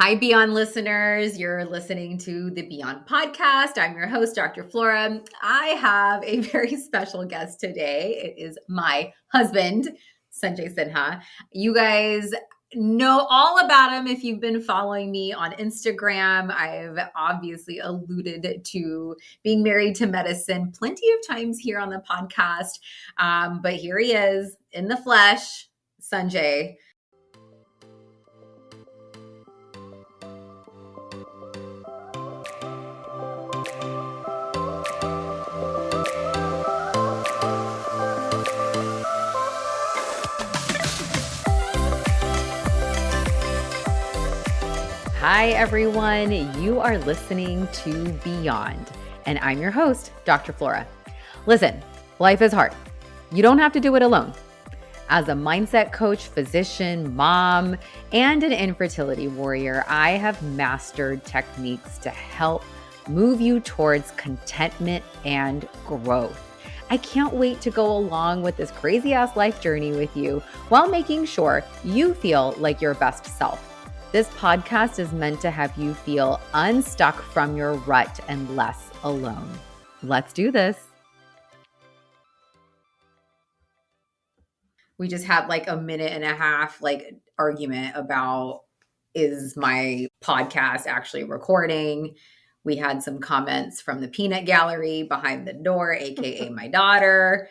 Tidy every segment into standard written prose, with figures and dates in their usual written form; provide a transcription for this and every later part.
Hi, Beyond listeners. You're listening to the Beyond podcast. I'm your host, Dr. Flora. I have a very special guest today. It is my husband, Sanjay Sinha. You guys know all about him if you've been following me on Instagram. I've obviously alluded to being married to medicine plenty of times here on the podcast. But here he is in the flesh, Sanjay. Hi, everyone. You are listening to Beyond, and I'm your host, Dr. Flora. Listen, life is hard. You don't have to do it alone. As a mindset coach, physician, mom, and an infertility warrior, I have mastered techniques to help move you towards contentment and growth. I can't wait to go along with this crazy-ass life journey with you while making sure you feel like your best self. This podcast is meant to have you feel unstuck from your rut and less alone. Let's do this. We just had like a minute and a half argument about, is my podcast actually recording? We had some comments from the peanut gallery behind the door, AKA my daughter.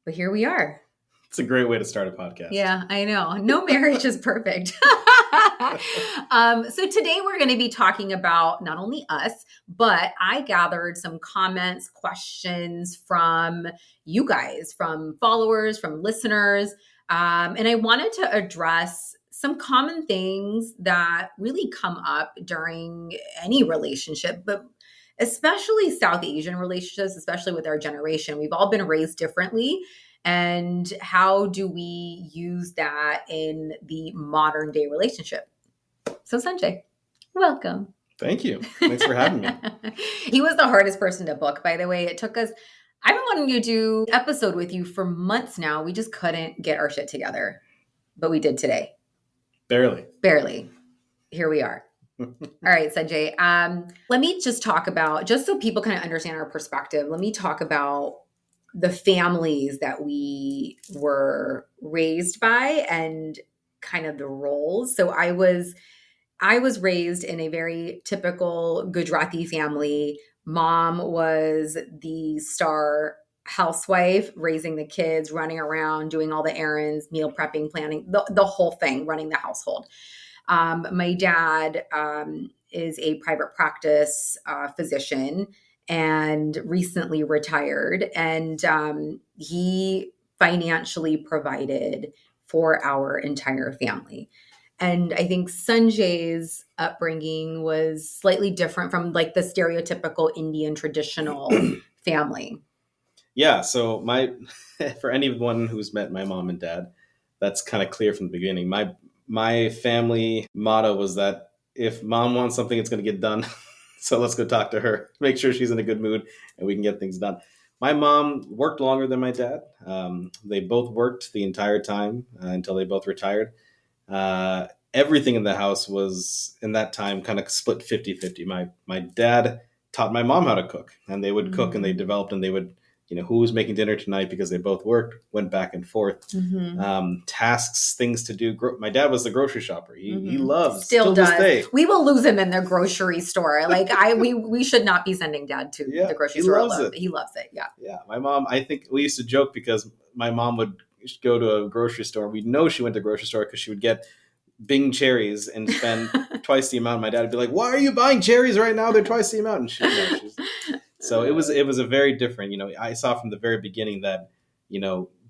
But here we are. It's a great way to start a podcast. Yeah, I know. No marriage is perfect. So today we're going to be talking about not only us, but I gathered some comments, questions from you guys, from followers, from listeners. And I wanted to address some common things that really come up during any relationship, but especially South Asian relationships, especially with our generation. We've all been raised differently. And how do we use that in the modern day relationship? So Sanjay, welcome. Thank you. Thanks for having me. He was the hardest person to book, by the way. It took us, I've been wanting to do an episode with you for months now. We just couldn't get our shit together, but we did today. Barely. Here we are. All right, Sanjay. Let me just talk about, just so people kind of understand our perspective, let me talk about the families that we were raised by and kind of the roles. So I was raised in a very typical Gujarati family. Mom was the star housewife, raising the kids, running around, doing all the errands, meal prepping, planning, the whole thing, running the household. My dad is a private practice physician and recently retired. And he financially provided for our entire family. And I think Sanjay's upbringing was slightly different from like the stereotypical Indian traditional family. Yeah. So for anyone who's met my mom and dad, that's kind of clear from the beginning. My family motto was that if mom wants something, it's going to get done. So let's go talk to her, make sure she's in a good mood and we can get things done. My mom worked longer than my dad. They both worked the entire time until they both retired. Everything in the house was, in that time, kind of split 50-50. My dad taught my mom how to cook, and they would cook and they developed, and they would, who was making dinner tonight, because they both worked, went back and forth. Tasks, things to do. My dad was the grocery shopper. He loves, still does. This day. We will lose him in the grocery store. We should not be sending dad to the grocery store alone. He loves it. Yeah. Yeah. My mom, I think we used to joke because my mom would go to a grocery store. We'd know she went to a grocery store because she would get Bing cherries and spend twice the amount. My dad would be like, "Why are you buying cherries right now? They're twice the amount." And so it was a very different, I saw from the very beginning that,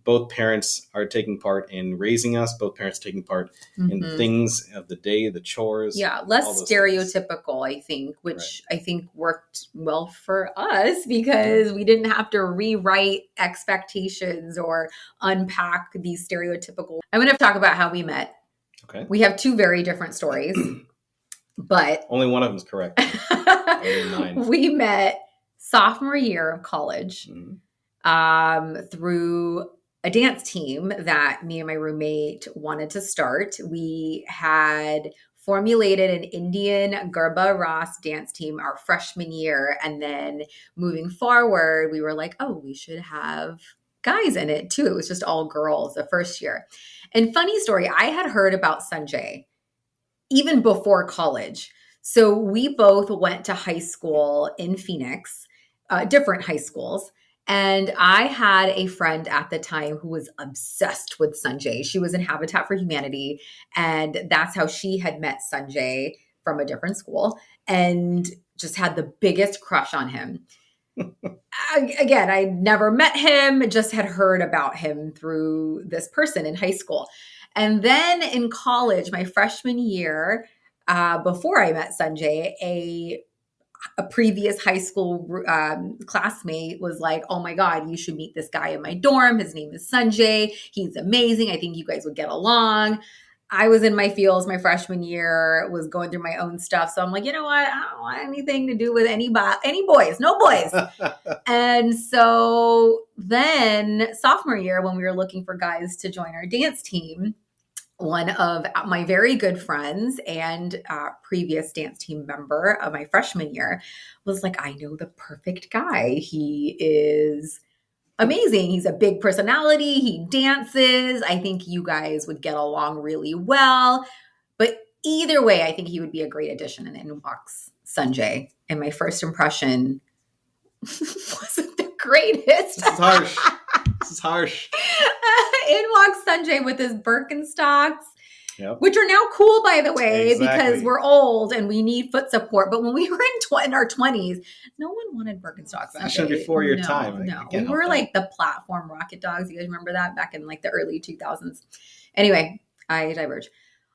both parents are taking part in raising us, both parents taking part in the things of the day, the chores. Yeah, less stereotypical, things. I think, which I think worked well for us because we didn't have to rewrite expectations or unpack these stereotypical. I'm going to talk about how we met. Okay. We have two very different stories, but only one of them is correct. We met sophomore year of college through a dance team that me and my roommate wanted to start. We had formulated an Indian Garba Ras dance team our freshman year. And then moving forward, we were like, oh, we should have guys in it too. It was just all girls the first year. And funny story, I had heard about Sanjay even before college. So we both went to high school in Phoenix, different high schools. And I had a friend at the time who was obsessed with Sanjay. She was in Habitat for Humanity, and that's how she had met Sanjay from a different school and just had the biggest crush on him. Again, I never met him, just had heard about him through this person in high school. And then in college, my freshman year, before I met Sanjay, a previous high school classmate was like, oh my God, you should meet this guy in my dorm. His name is Sanjay. He's amazing. I think you guys would get along. I was in my feels my freshman year, was going through my own stuff. So I'm like, you know what? I don't want anything to do with any boys, no boys. And so then sophomore year, when we were looking for guys to join our dance team, one of my very good friends and previous dance team member of my freshman year was like, I know the perfect guy. He is amazing. He's a big personality. He dances. I think you guys would get along really well. But either way, I think he would be a great addition. And in walks Sanjay. And my first impression wasn't the greatest. This is harsh. This is harsh. In walks Sanjay with his Birkenstocks, Yep. which are now cool, by the way, Exactly. because we're old and we need foot support. But when we were in our 20s, no one wanted Birkenstocks. Fashion before your time. No, we were like the platform rocket dogs. You guys remember that back in like the early 2000s? Anyway, I diverge.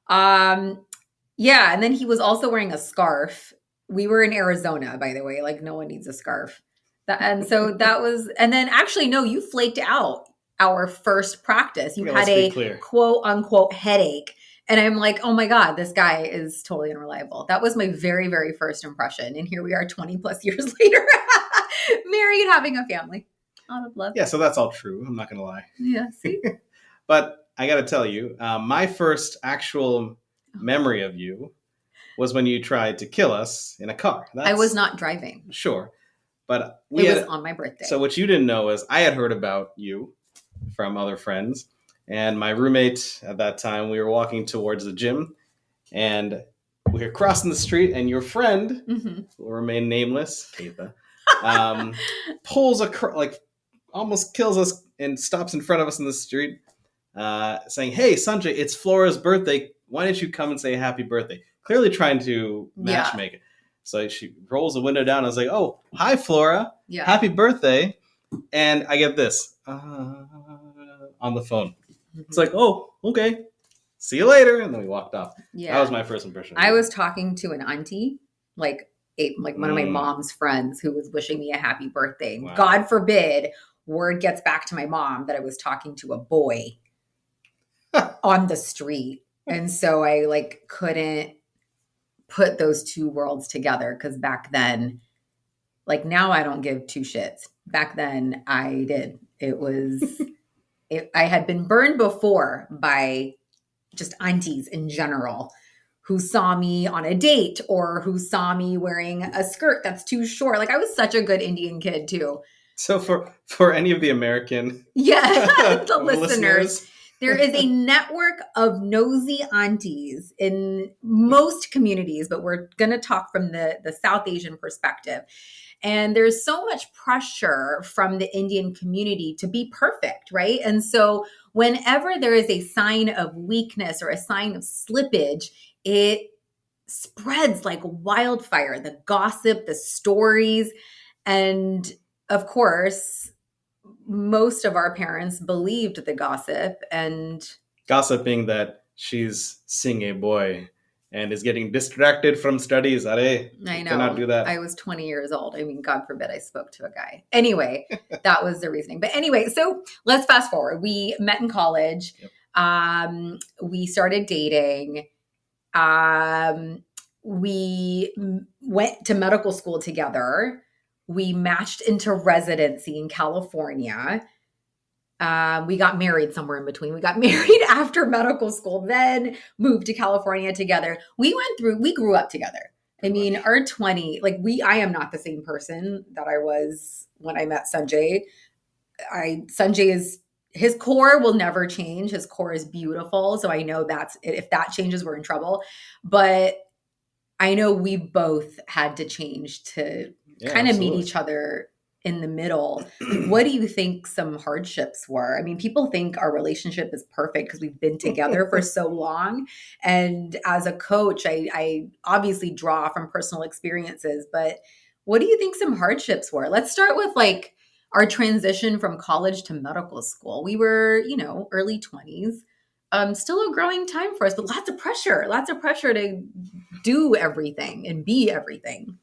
Yeah, and then he was also wearing a scarf. We were in Arizona, by the way. Like no one needs a scarf. And then actually, no, you flaked out our first practice. You had a quote unquote headache. And I'm like, oh my God, this guy is totally unreliable. That was my very, very first impression. And here we are 20 plus years later, married, having a family. Out of love. Yeah, so that's all true. I'm not going to lie. Yeah, see? But I got to tell you, my first actual memory of you was when you tried to kill us in a car. I was not driving. Sure. But it was on my birthday. So what you didn't know is I had heard about you from other friends. And my roommate at that time, we were walking towards the gym. And we were crossing the street. And your friend, who will remain nameless, Keitha, pulls almost kills us and stops in front of us in the street, saying, hey, Sanjay, it's Flora's birthday. Why don't you come and say happy birthday? Clearly trying to matchmake it. So she rolls the window down. I was like, oh, hi, Flora. Yeah. Happy birthday. And I get this on the phone. It's like, oh, okay. See you later. And then we walked off. Yeah. That was my first impression. I was talking to an auntie, like one of my mom's friends who was wishing me a happy birthday. Wow. God forbid word gets back to my mom that I was talking to a boy on the street. And so I couldn't put those two worlds together because back then, now I don't give two shits. Back then I did. It was, I had been burned before by just aunties in general who saw me on a date or who saw me wearing a skirt that's too short. I was such a good Indian kid too. So for any of the American the listeners, there is a network of nosy aunties in most communities, but we're going to talk from the South Asian perspective. And there's so much pressure from the Indian community to be perfect, right? And so whenever there is a sign of weakness or a sign of slippage, it spreads like wildfire, the gossip, the stories. And of course, most of our parents believed the gossip. And gossip being that she's seeing a boy and is getting distracted from studies. I know. Cannot do that. I was 20 years old. I mean, God forbid I spoke to a guy. Anyway, that was the reasoning. But anyway, so let's fast forward. We met in college. Yep. We started dating. We went to medical school together. We matched into residency in California. We got married somewhere in between. We got married after medical school, then moved to California together. We grew up together. I mean, our 20, I am not the same person that I was when I met Sanjay. Sanjay is, his core will never change. His core is beautiful. So I know if that changes, we're in trouble. But I know we both had to change to kind of meet each other in the middle. What do you think some hardships were? I mean, people think our relationship is perfect because we've been together for so long. And as a coach, I obviously draw from personal experiences, but what do you think some hardships were? Let's start with our transition from college to medical school. We were, early 20s. Still a growing time for us, but lots of pressure to do everything and be everything.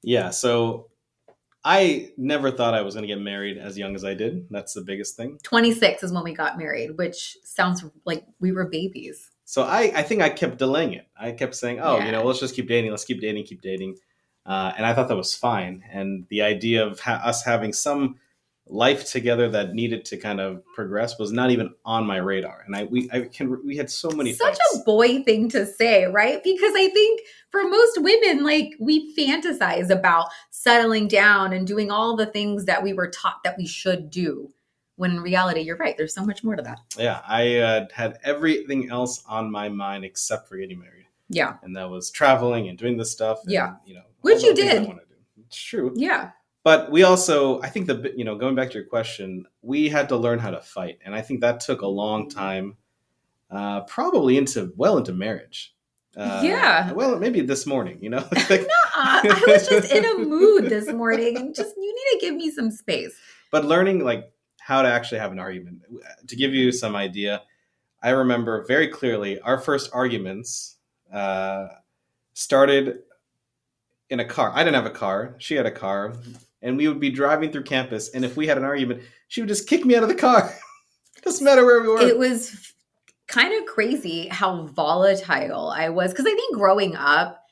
Yeah. So I never thought I was going to get married as young as I did. That's the biggest thing. 26 is when we got married, which sounds like we were babies. So I think I kept delaying it. I kept saying, let's just keep dating. Let's keep dating. And I thought that was fine. And the idea of us having some life together that needed to kind of progress was not even on my radar. And we had so many Such fights. a boy thing to say, right? Because I think for most women, we fantasize about settling down and doing all the things that we were taught that we should do. When in reality, you're right. There's so much more to that. Yeah. I had everything else on my mind except for getting married. Yeah. And that was traveling and doing this stuff. And, yeah. Which you did. It's true. Yeah. But we also, I think going back to your question, we had to learn how to fight. And I think that took a long time, probably into marriage. Yeah. Well, maybe this morning, I was just in a mood this morning and you need to give me some space. But learning how to actually have an argument. To give you some idea, I remember very clearly our first arguments started in a car. I didn't have a car. She had a car. And we would be driving through campus. And if we had an argument, she would just kick me out of the car. Doesn't matter where we were. It was kind of crazy how volatile I was. Because I think growing up,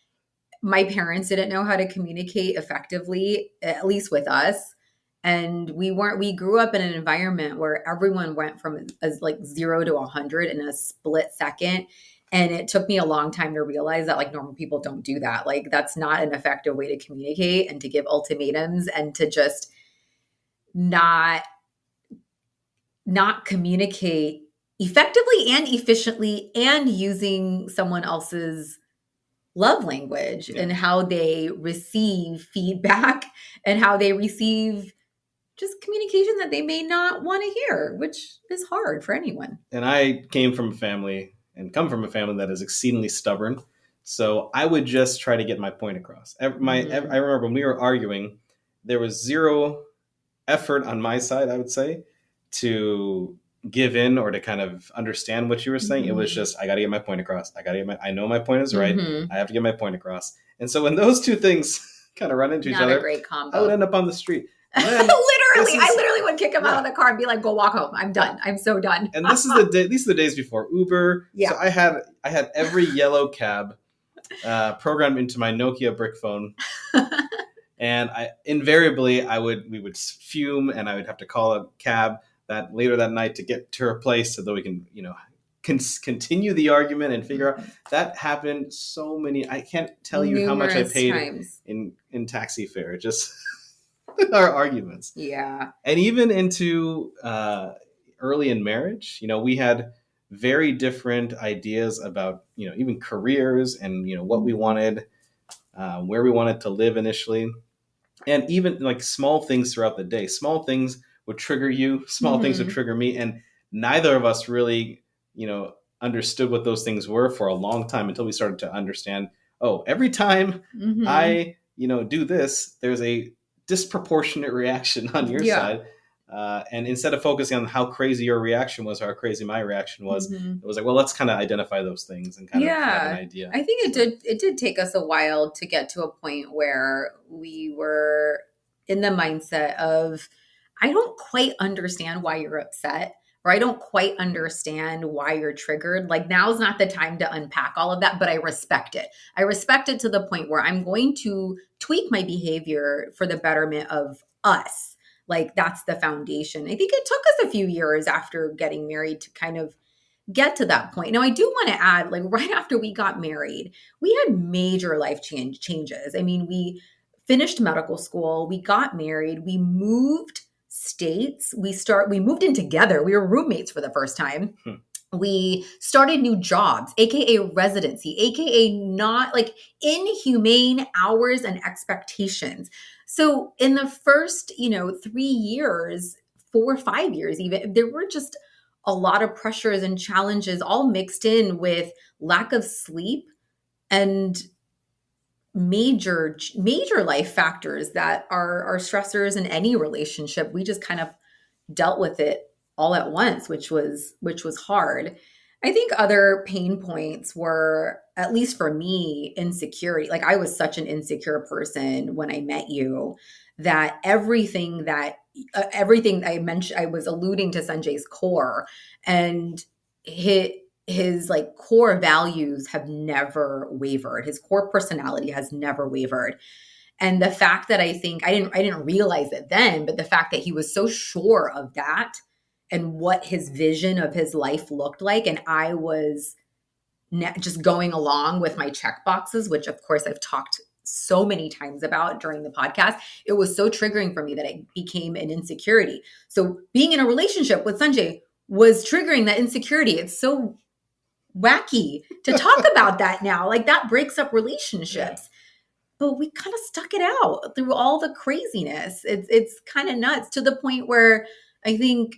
my parents didn't know how to communicate effectively, at least with us. And we grew up in an environment where everyone went from 0 to 100 in a split second. And it took me a long time to realize that normal people don't do that. That's not an effective way to communicate and to give ultimatums and to just not communicate effectively and efficiently and using someone else's love language and how they receive feedback and how they receive just communication that they may not want to hear, which is hard for anyone. And I come from a family that is exceedingly stubborn. So I would just try to get my point across. I remember when we were arguing, there was zero effort on my side, I would say, to give in or to kind of understand what you were saying. Mm-hmm. It was just, I got to get my point across. I know my point is right. Mm-hmm. I have to get my point across. And so when those two things kind of run into each other, a great combo. I would end up on the street. I literally would kick him out of the car and be like, "Go walk home. I'm done. I'm so done." And these are the days before Uber. Yeah. So I had every yellow cab programmed into my Nokia brick phone, and we would fume, and I would have to call a cab later that night to get to her place so that we can continue the argument and figure out. That happened so many. I can't tell you how much I paid in taxi fare. Just. Our arguments. Yeah. And even into early in marriage, we had very different ideas about, even careers and, what we wanted, where we wanted to live initially. And even small things throughout the day. Small things would trigger you. Small things would trigger me. And neither of us really, understood what those things were for a long time until we started to understand, every time I, do this, there's a disproportionate reaction on your side. And instead of focusing on how crazy your reaction was or how crazy my reaction was, it was let's kind of identify those things and kind of have an idea. I think it did take us a while to get to a point where we were in the mindset of, I don't quite understand why you're upset, or I don't quite understand why you're triggered. Now's not the time to unpack all of that, but I respect it. I respect it to the point where I'm going to tweak my behavior for the betterment of us. Like that's the foundation. I think it took us a few years after getting married to kind of get to that point. Now, I do want to add, like right after we got married, we had major life changes. I mean, we finished medical school, we got married, we moved states, we moved in together. We were roommates for the first time. We started new jobs, AKA residency, AKA not like inhumane hours and expectations. So in the first, 3 years, 4 or 5 years, even, there were just a lot of pressures and challenges all mixed in with lack of sleep and major life factors that are stressors in any relationship. We just kind of dealt with it all at once, which was hard. I think other pain points were, at least for me, insecurity. Like I was such an insecure person when I met you that everything I mentioned, I was alluding to Sanjay's core, and his like core values have never wavered. His core personality has never wavered. And the fact that I think I didn't realize it then, but the fact that he was so sure of that and what his vision of his life looked like, and I was just going along with my check boxes, which of course I've talked so many times about during the podcast, it was so triggering for me that it became an insecurity. So being in a relationship with Sanjay was triggering that insecurity. It's so wacky to talk about that now. Like that breaks up relationships. Yeah. But we kind of stuck it out through all the craziness. It's kind of nuts, to the point where I think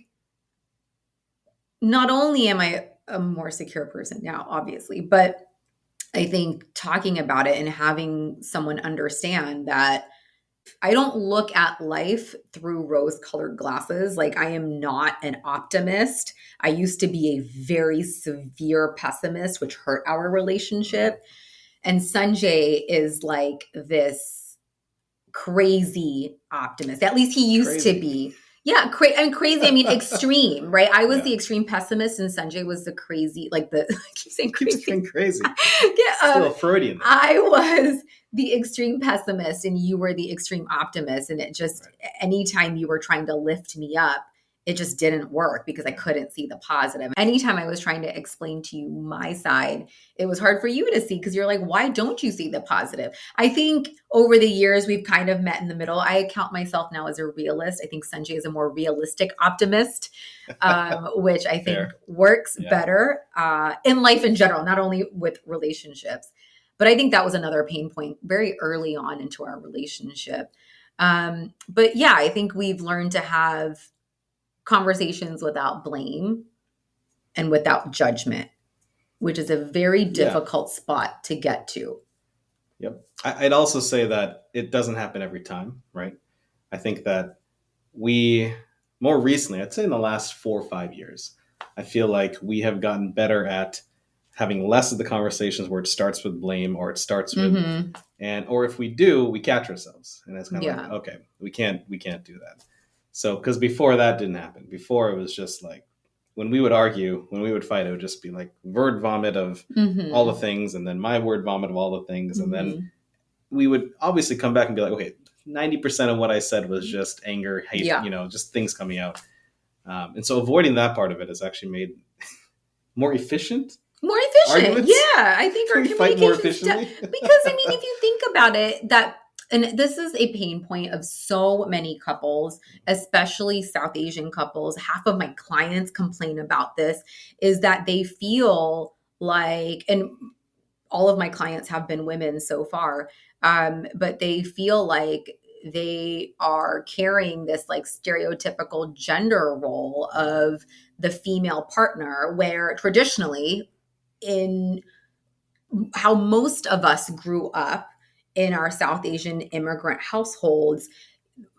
not only am I a more secure person now, obviously, but I think talking about it and having someone understand that I don't look at life through rose-colored glasses. Like I am not an optimist. I used to be a very severe pessimist, which hurt our relationship. And Sanjay is like this crazy optimist. At least he used to be. Yeah, crazy. I mean, extreme, right? I was the extreme pessimist, and Sanjay was the crazy, like the. I keep saying crazy. Keeps saying crazy. Yeah, still Freudian. I was the extreme pessimist, and you were the extreme optimist. And it just, anytime you were trying to lift me up, it just didn't work because I couldn't see the positive. Anytime I was trying to explain to you my side, it was hard for you to see because you're like, why don't you see the positive? I think over the years, we've kind of met in the middle. I count myself now as a realist. I think Sanjay is a more realistic optimist, which I think works better in life in general, not only with relationships. But I think that was another pain point very early on into our relationship. But yeah, I think we've learned to have conversations without blame and without judgment, which is a very difficult spot to get to. Yep. I'd also say that it doesn't happen every time, right? I think that we, more recently, I'd say in the last 4 or 5 years, I feel like we have gotten better at having less of the conversations where it starts with blame or it starts with, or if we do, we catch ourselves. And it's kind of like, okay, we can't do that. So, because before that didn't happen. Before it was just like, when we would argue, when we would fight, it would just be like word vomit of all the things, and then my word vomit of all the things. And then we would obviously come back and be like, okay, 90% of what I said was just anger, hate, just things coming out. And so avoiding that part of it has actually made more efficient. Arguments. Yeah. I think our fight more efficiently. Because, I mean, if you think about it, and this is a pain point of so many couples, especially South Asian couples. Half of my clients complain about this, is that they feel like, and all of my clients have been women so far, but they feel like they are carrying this like stereotypical gender role of the female partner, where traditionally, in how most of us grew up in our South Asian immigrant households,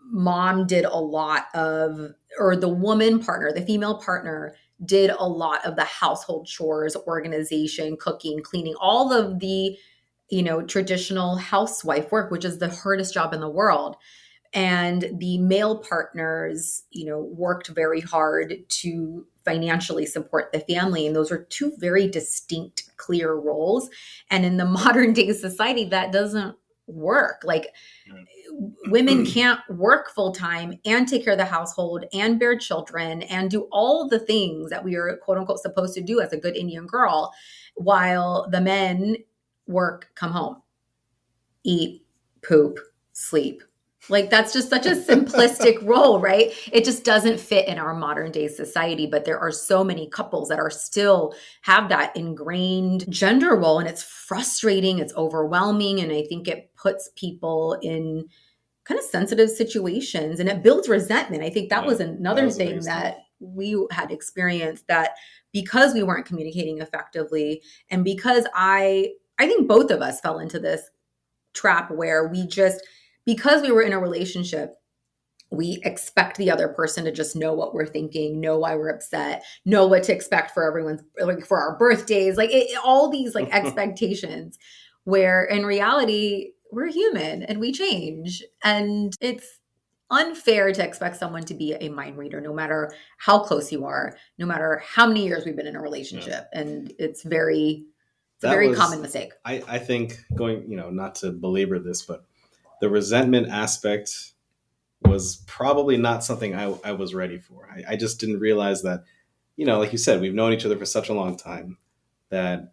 mom did a lot of, or the woman partner, the female partner did a lot of the household chores, organization, cooking, cleaning, all of the, traditional housewife work, which is the hardest job in the world. And the male partners, worked very hard to financially support the family. And those are two very distinct, clear roles. And in the modern day society, that doesn't work. Like women can't work full time and take care of the household and bear children and do all the things that we are quote unquote supposed to do as a good Indian girl, while the men work, come home, eat, poop, sleep. Like that's just such a simplistic role, right? It just doesn't fit in our modern day society. But there are so many couples that are still have that ingrained gender role, and it's frustrating, it's overwhelming, and I think it puts people in kind of sensitive situations and it builds resentment. I think that was another thing that we had experienced, that because we weren't communicating effectively, and because I think both of us fell into this trap where we just, because we were in a relationship, we expect the other person to just know what we're thinking, know why we're upset, know what to expect for everyone's, like for our birthdays, like all these like expectations, where in reality, we're human and we change. And it's unfair to expect someone to be a mind reader, no matter how close you are, no matter how many years we've been in a relationship. Yeah. And it's a very common mistake. I think going, not to belabor this, but the resentment aspect was probably not something I was ready for. I just didn't realize that, like you said, we've known each other for such a long time that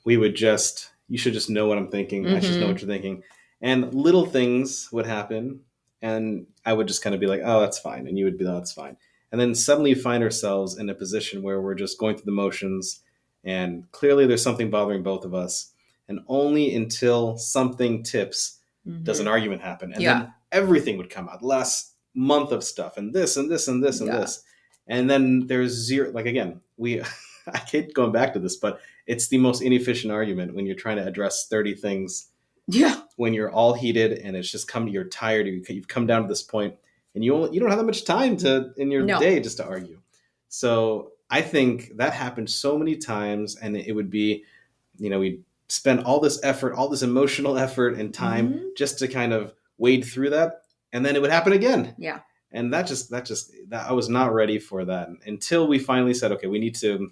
we would you should just know what I'm thinking. Mm-hmm. I should know what you're thinking. And little things would happen and I would just kind of be like, oh, that's fine. And you would be, oh, that's fine. And then suddenly find ourselves in a position where we're just going through the motions and clearly there's something bothering both of us. And only until something tips does an argument happen. And then everything would come out. The last month of stuff and this and this and this and this. And then there's zero, like, again, I keep going back to this, but it's the most inefficient argument when you're trying to address 30 things. Yeah. When you're all heated and it's just you're tired. You've come down to this point and you don't have that much time in your day just to argue. So I think that happened so many times, and it would be, we'd spend all this effort, all this emotional effort and time just to kind of wade through that. And then it would happen again. Yeah. And that I was not ready for that until we finally said, okay, we need to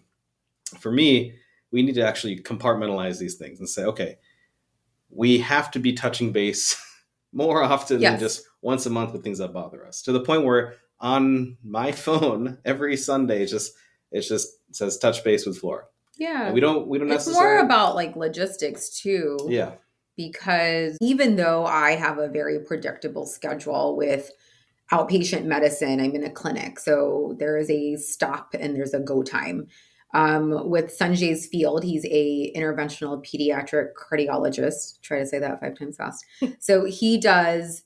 actually compartmentalize these things and say, okay, we have to be touching base more often than just once a month with things that bother us, to the point where on my phone every Sunday, it just says touch base with Flora. Yeah. And we don't necessarily. It's more about like logistics too. Yeah. Because even though I have a very predictable schedule with outpatient medicine, I'm in a clinic. So there is a stop and there's a go time. With Sanjay's field, he's a interventional pediatric cardiologist. Try to say that 5 times fast. So he does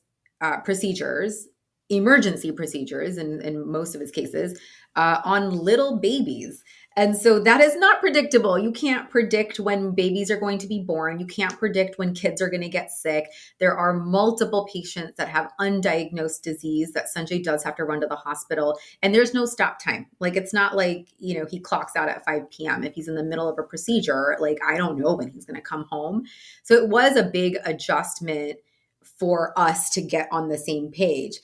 procedures, emergency procedures in most of his cases, on little babies. And so that is not predictable. You can't predict when babies are going to be born. You can't predict when kids are going to get sick. There are multiple patients that have undiagnosed disease that Sanjay does have to run to the hospital. And there's no stop time. Like, it's not like, he clocks out at 5 p.m. If he's in the middle of a procedure, like, I don't know when he's going to come home. So it was a big adjustment for us to get on the same page.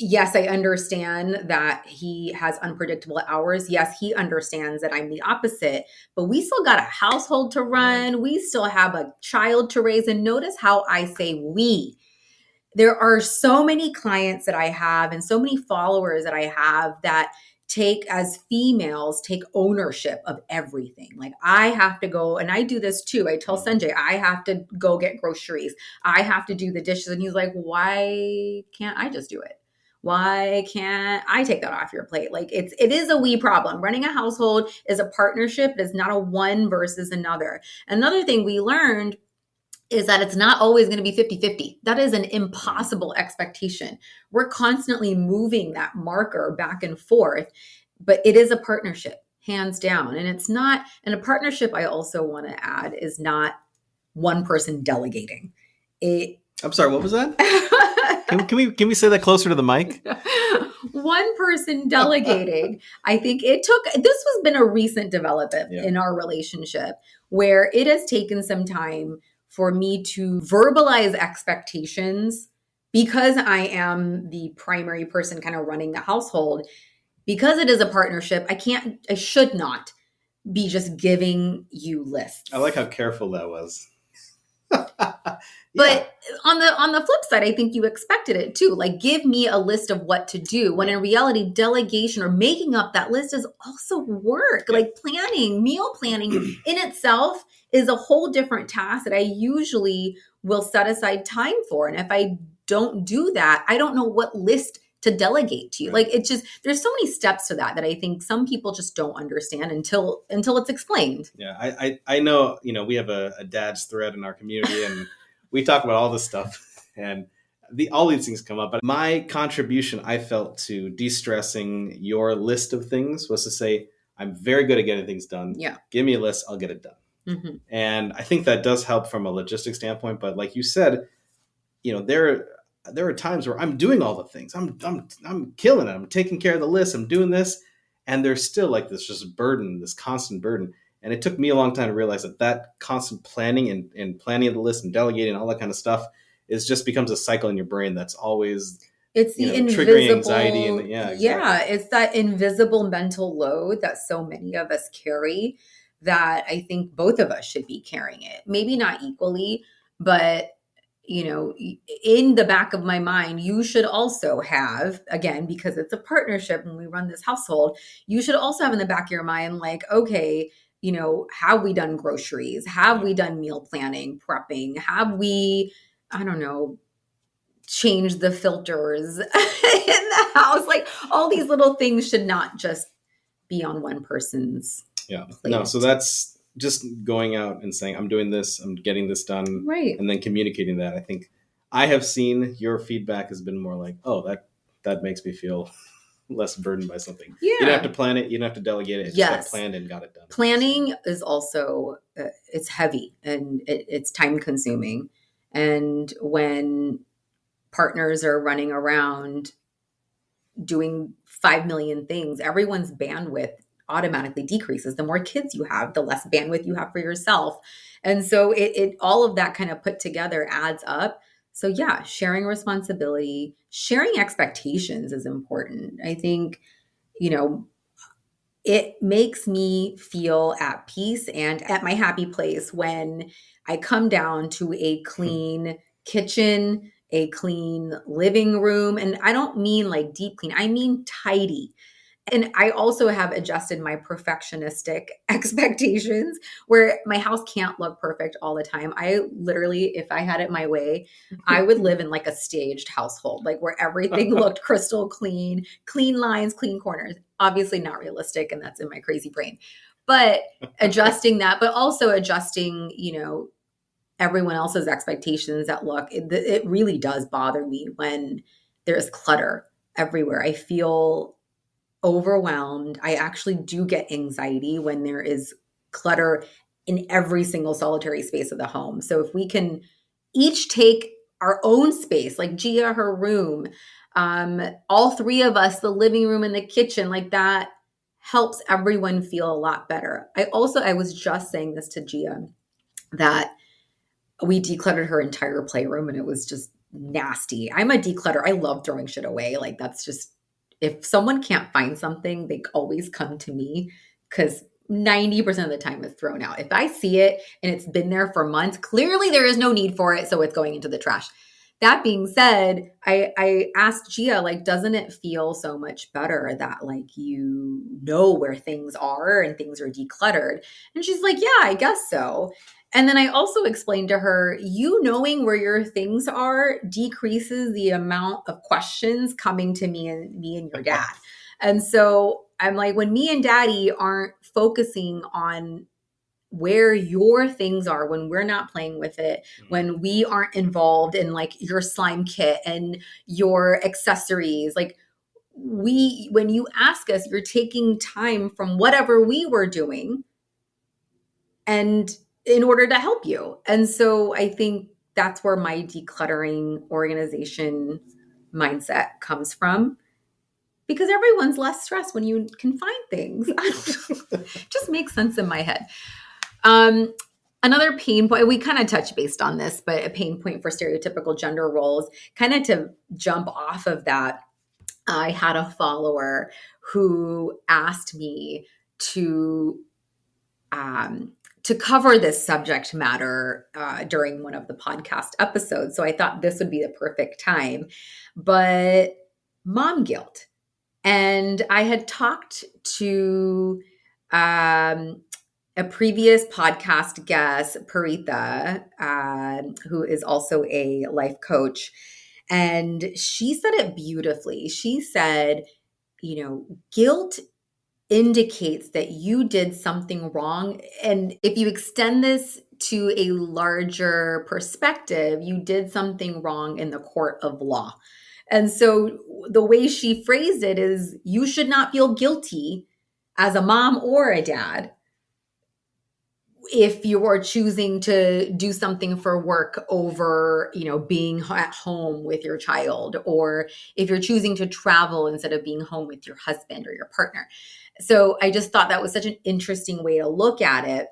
Yes, I understand that he has unpredictable hours. Yes, he understands that I'm the opposite, but we still got a household to run. We still have a child to raise. And notice how I say we. There are so many clients that I have and so many followers that I have that as females, take ownership of everything. Like, I have to go, and I do this too. I tell Sanjay, I have to go get groceries. I have to do the dishes. And he's like, why can't I just do it? Why can't I take that off your plate? Like, it is a we problem. Running a household is a partnership. It is not a one versus another. Another thing we learned is that it's not always going to be 50-50. That is an impossible expectation. We're constantly moving that marker back and forth, but it is a partnership, hands down. And it's not, and a partnership, I also want to add, is not one person delegating. I'm sorry, what was that? Can we say that closer to the mic? One person delegating. I think this has been a recent development in our relationship, where it has taken some time for me to verbalize expectations, because I am the primary person kind of running the household. Because it is a partnership, I should not be just giving you lists. I like how careful that was. But on the flip side, I think you expected it too. Like, give me a list of what to do, when in reality, delegation or making up that list is also work. Yeah. Like planning, meal planning in itself is a whole different task that I usually will set aside time for. And if I don't do that, I don't know what list to delegate to you. Right. Like, it's just, there's so many steps to that I think some people just don't understand until it's explained. Yeah. I know, we have a dad's thread in our community, and we talk about all this stuff, and all these things come up. But my contribution, I felt, to de-stressing your list of things was to say, I'm very good at getting things done. Yeah. Give me a list, I'll get it done. Mm-hmm. And I think that does help from a logistics standpoint. But like you said, there are times where I'm doing all the things. I'm killing it. I'm taking care of the list. I'm doing this. And there's still like this just burden, this constant burden. And it took me a long time to realize that constant planning and planning of the list and delegating and all that kind of stuff just becomes a cycle in your brain that's always triggering anxiety. And exactly. Yeah, it's that invisible mental load that so many of us carry, that I think both of us should be carrying it. Maybe not equally, but in the back of my mind, you should also have, again, because it's a partnership and we run this household, you should also have in the back of your mind, like, okay, have we done groceries? Have we done meal planning, prepping? Have we, I don't know, changed the filters in the house? Like, all these little things should not just be on one person's plate. No, so that's just going out and saying, I'm doing this, I'm getting this done, right? And then communicating that. I think I have seen your feedback has been more like, oh, that makes me feel less burdened by something. Yeah. You don't have to plan it, you don't have to delegate it. It's just got planned and got it done. Planning is also, it's heavy and it's time consuming. And when partners are running around doing 5 million things, everyone's bandwidth automatically decreases. The more kids you have, the less bandwidth you have for yourself. And so it all of that kind of put together adds up. So yeah, sharing responsibility, sharing expectations is important. I think, it makes me feel at peace and at my happy place when I come down to a clean kitchen, a clean living room. And I don't mean like deep clean, I mean tidy. And I also have adjusted my perfectionistic expectations where my house can't look perfect all the time. I literally, if I had it my way, I would live in like a staged household, like where everything looked crystal clean, clean lines, clean corners. Obviously not realistic, and that's in my crazy brain. But adjusting that, but also adjusting, everyone else's expectations that look, it really does bother me when there's clutter everywhere. I feel overwhelmed. I actually do get anxiety when there is clutter in every single solitary space of the home. So if we can each take our own space, like Gia, her room, all three of us, the living room and the kitchen, like that helps everyone feel a lot better. I was just saying this to Gia, that we decluttered her entire playroom and it was just nasty. I'm a declutter. I love throwing shit away. Like, that's just, if someone can't find something, they always come to me because 90% of the time it's thrown out. If I see it and it's been there for months, clearly there is no need for it. So it's going into the trash. That being said, I asked Gia, like, doesn't it feel so much better that like you know where things are and things are decluttered? And she's like, yeah, I guess so. And then I also explained to her, you knowing where your things are decreases the amount of questions coming to me and your dad. And so I'm like, when me and daddy aren't focusing on where your things are, when we're not playing with it, when we aren't involved in like your slime kit and your accessories, like when you ask us, you're taking time from whatever we were doing and in order to help you. And so I think that's where my decluttering organization mindset comes from, because everyone's less stressed when you can find things. Just makes sense in my head. Another pain point, we kind of touched based on this, but a pain point for stereotypical gender roles, kind of to jump off of that, I had a follower who asked me to to cover this subject matter during one of the podcast episodes. So I thought this would be the perfect time. But mom guilt. And I had talked to a previous podcast guest, Paritha, who is also a life coach. And she said it beautifully. She said, guilt indicates that you did something wrong. And if you extend this to a larger perspective, you did something wrong in the court of law. And so the way she phrased it is you should not feel guilty as a mom or a dad if you are choosing to do something for work over, being at home with your child, or if you're choosing to travel instead of being home with your husband or your partner. So I just thought that was such an interesting way to look at it.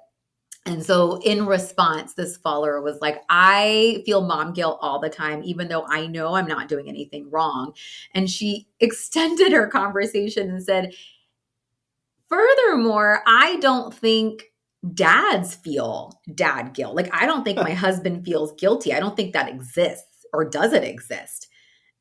And so in response, this follower was like, I feel mom guilt all the time, even though I know I'm not doing anything wrong. And she extended her conversation and said, furthermore, I don't think dads feel dad guilt. Like, I don't think my husband feels guilty. I don't think that exists, or does it exist?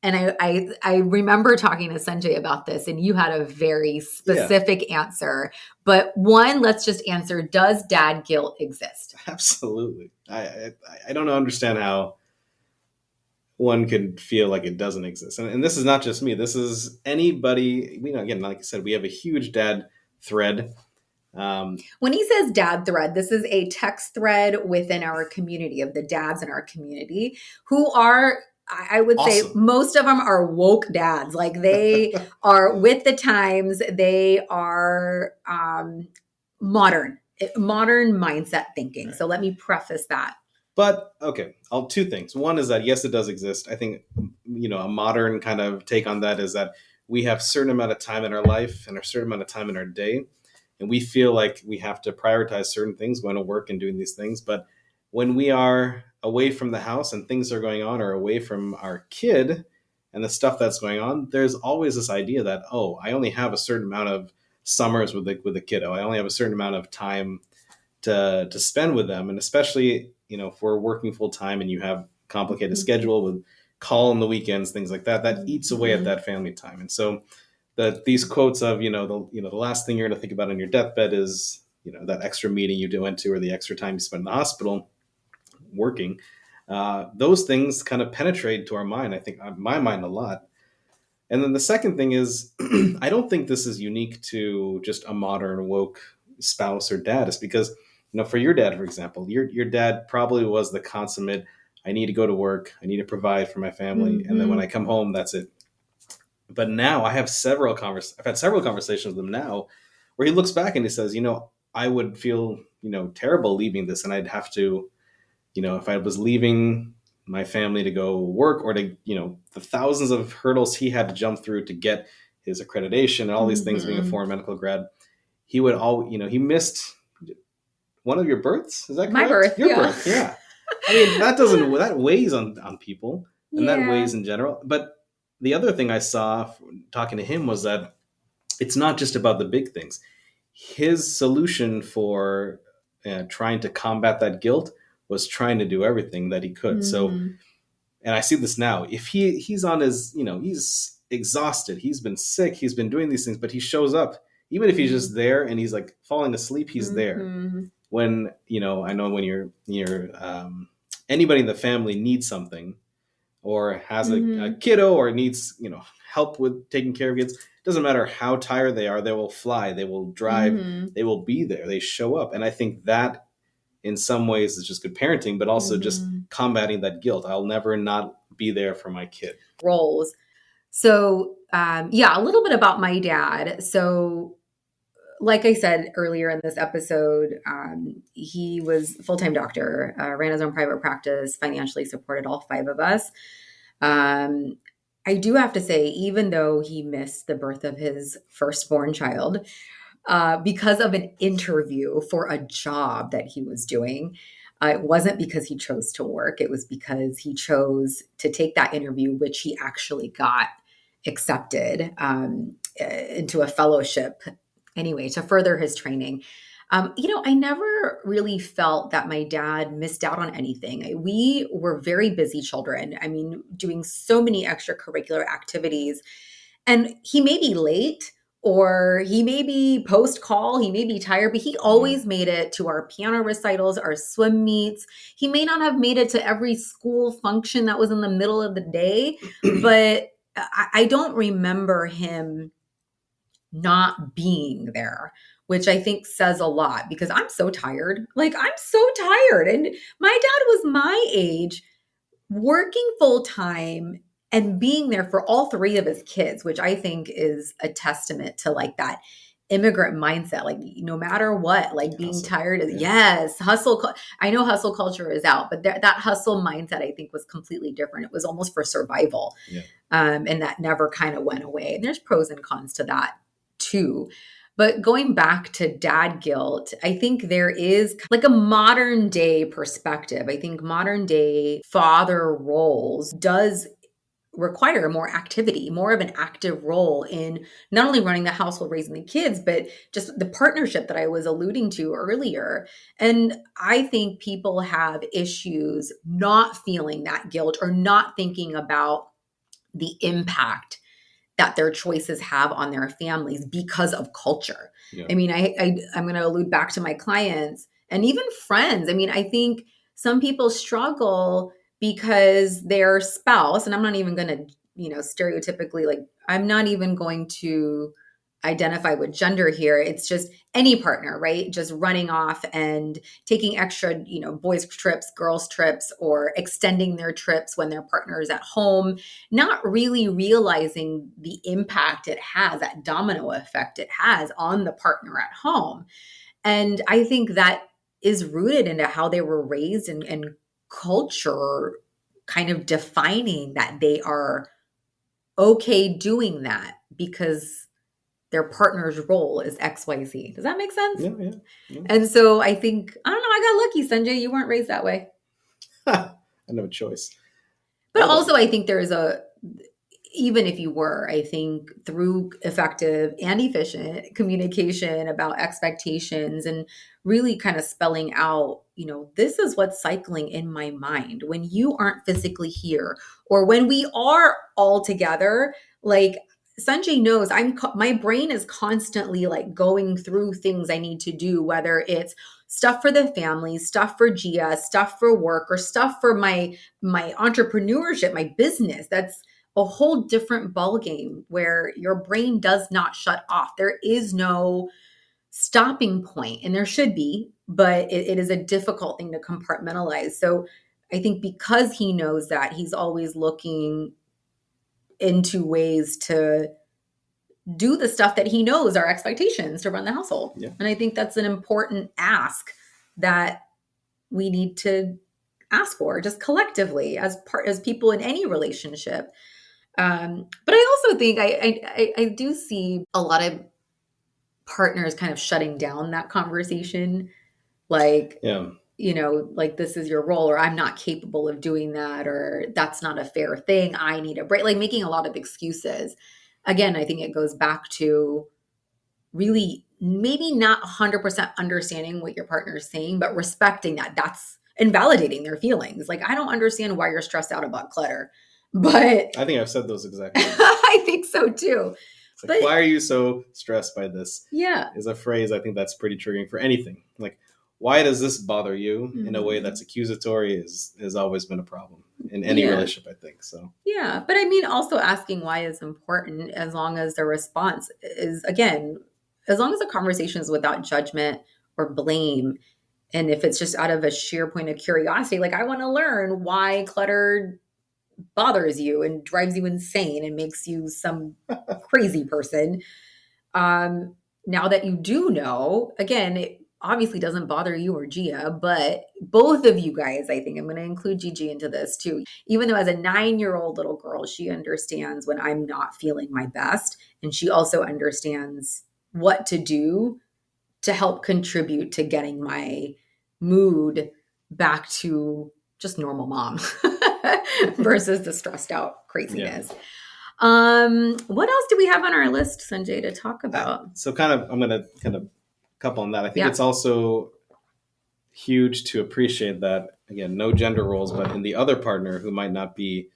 And I remember talking to Sanjay about this, and you had a very specific answer. But one, let's just answer, does dad guilt exist? Absolutely. I don't understand how one could feel like it doesn't exist. And this is not just me. This is anybody. Again, like I said, we have a huge dad thread. When he says dad thread, this is a text thread within our community of the dads in our community who are, I would awesome. Say most of them are woke dads. Like they are with the times. They are modern mindset thinking. Right. So let me preface that. But okay, two things. One is that yes, it does exist. I think, a modern kind of take on that is that we have a certain amount of time in our life and a certain amount of time in our day. And we feel like we have to prioritize certain things, going to work and doing these things. But when we are away from the house and things are going on, or away from our kid and the stuff that's going on, there's always this idea that, I only have a certain amount of summers with the kiddo. I only have a certain amount of time to spend with them. And especially, if we're working full time and you have a complicated schedule with call on the weekends, things like that, that eats away at that family time. And so these quotes of, the last thing you're going to think about on your deathbed is, that extra meeting you went to, or the extra time you spent in the hospital working. Those things kind of penetrate to our mind, I think, my mind a lot. And then the second thing is, I don't think this is unique to just a modern woke spouse or dad. It's because, for your dad, for example, your dad probably was the consummate, I need to go to work, I need to provide for my family. Mm-hmm. And then when I come home, that's it. But now I've had several conversations with him now where he looks back and he says, I would feel, terrible leaving this. And I'd have to, if I was leaving my family to go work, or to, the thousands of hurdles he had to jump through to get his accreditation and all these things, being a foreign medical grad, he would he missed one of your births. Is that correct? My birth. Your birth. Yeah. I mean, that weighs on people, and that weighs in general. But the other thing I saw talking to him was that it's not just about the big things. His solution for trying to combat that guilt was trying to do everything that he could. So, and I see this now, if he's on his, he's exhausted, he's been sick, he's been doing these things, but he shows up, even if he's just there and he's like falling asleep, he's there. When, I know when you're anybody in the family needs something, or has a kiddo, or needs, help with taking care of kids, it doesn't matter how tired they are, they will fly, they will drive, they will be there, they show up. And I think that in some ways is just good parenting, but also just combating that guilt. I'll never not be there for my kid. Roles. So, a little bit about my dad. So, like I said earlier in this episode, he was a full-time doctor, ran his own private practice, financially supported all 5 of us. I do have to say, even though he missed the birth of his firstborn child because of an interview for a job that he was doing, it wasn't because he chose to work. It was because he chose to take that interview, which he actually got accepted into a fellowship. Anyway, to further his training. I never really felt that my dad missed out on anything. We were very busy children. I mean, doing so many extracurricular activities. And he may be late or he may be post call, he may be tired, but he always made it to our piano recitals, our swim meets. He may not have made it to every school function that was in the middle of the day, but I don't remember him not being there, which I think says a lot because I'm so tired. Like, I'm so tired. And my dad was my age, working full time and being there for all three of his kids, which I think is a testament to like that immigrant mindset. Like, no matter what, like being Hustle. tired of, Yeah. yes, hustle. I know hustle culture is out, but that hustle mindset, I think, was completely different. It was almost for survival. Yeah. And that never kind of went away. And there's pros and cons to that too. But going back to dad guilt, I think there is like a modern day perspective. I think modern day father roles does require more activity, more of an active role in not only running the household, raising the kids, but just the partnership that I was alluding to earlier. And I think people have issues not feeling that guilt or not thinking about the impact that their choices have on their families because of culture. Yeah. I mean, I'm going to allude back to my clients and even friends. I mean, I think some people struggle because their spouse, and I'm not even going to, stereotypically, like, I'm not even going to identify with gender here. It's just any partner, right? Just running off and taking extra, boys trips, girls trips, or extending their trips when their partner is at home, not really realizing the impact it has, that domino effect it has on the partner at home. And I think that is rooted into how they were raised and culture kind of defining that they are okay doing that because their partner's role is XYZ. Does that make sense? Yeah. And so I think, I don't know, I got lucky, Sanjay. You weren't raised that way. I have a choice. But also I think there's even if you were, I think through effective and efficient communication about expectations and really kind of spelling out, this is what's cycling in my mind when you aren't physically here or when we are all together, like Sanjay knows my brain is constantly like going through things I need to do, whether it's stuff for the family, stuff for Gia, stuff for work, or stuff for my entrepreneurship, my business. That's a whole different ballgame where your brain does not shut off. There is no stopping point, and there should be, but it is a difficult thing to compartmentalize. So I think because he knows that, he's always looking into ways to do the stuff that he knows are expectations to run the household. Yeah. And I think that's an important ask that we need to ask for just collectively as people in any relationship. But I also think I do see a lot of partners kind of shutting down that conversation. Like, like this is your role, or I'm not capable of doing that, or that's not a fair thing. I need a break, like making a lot of excuses. Again, I think it goes back to really maybe not 100% understanding what your partner is saying, but respecting that's invalidating their feelings. Like, I don't understand why you're stressed out about clutter, but I think I've said those exactly. I think so too. It's like, why are you so stressed by this? Yeah. Is a phrase I think that's pretty triggering for anything. Like, why does this bother you in a way that's accusatory has always been a problem in any relationship, I think. So yeah. But I mean, also asking why is important as long as the response is, again, as long as the conversation is without judgment or blame. And if it's just out of a sheer point of curiosity, like I want to learn why clutter bothers you and drives you insane and makes you some crazy person. Now that you do know, again, it obviously doesn't bother you or Gia, but both of you guys, I think I'm going to include Gigi into this too. Even though as a 9-year-old little girl, she understands when I'm not feeling my best. And she also understands what to do to help contribute to getting my mood back to just normal mom versus the stressed out craziness. Yeah. What else do we have on our list, Sanjay, to talk about? So I'm going to couple on that. I think it's also huge to appreciate that, again, no gender roles, but in the other partner who might not be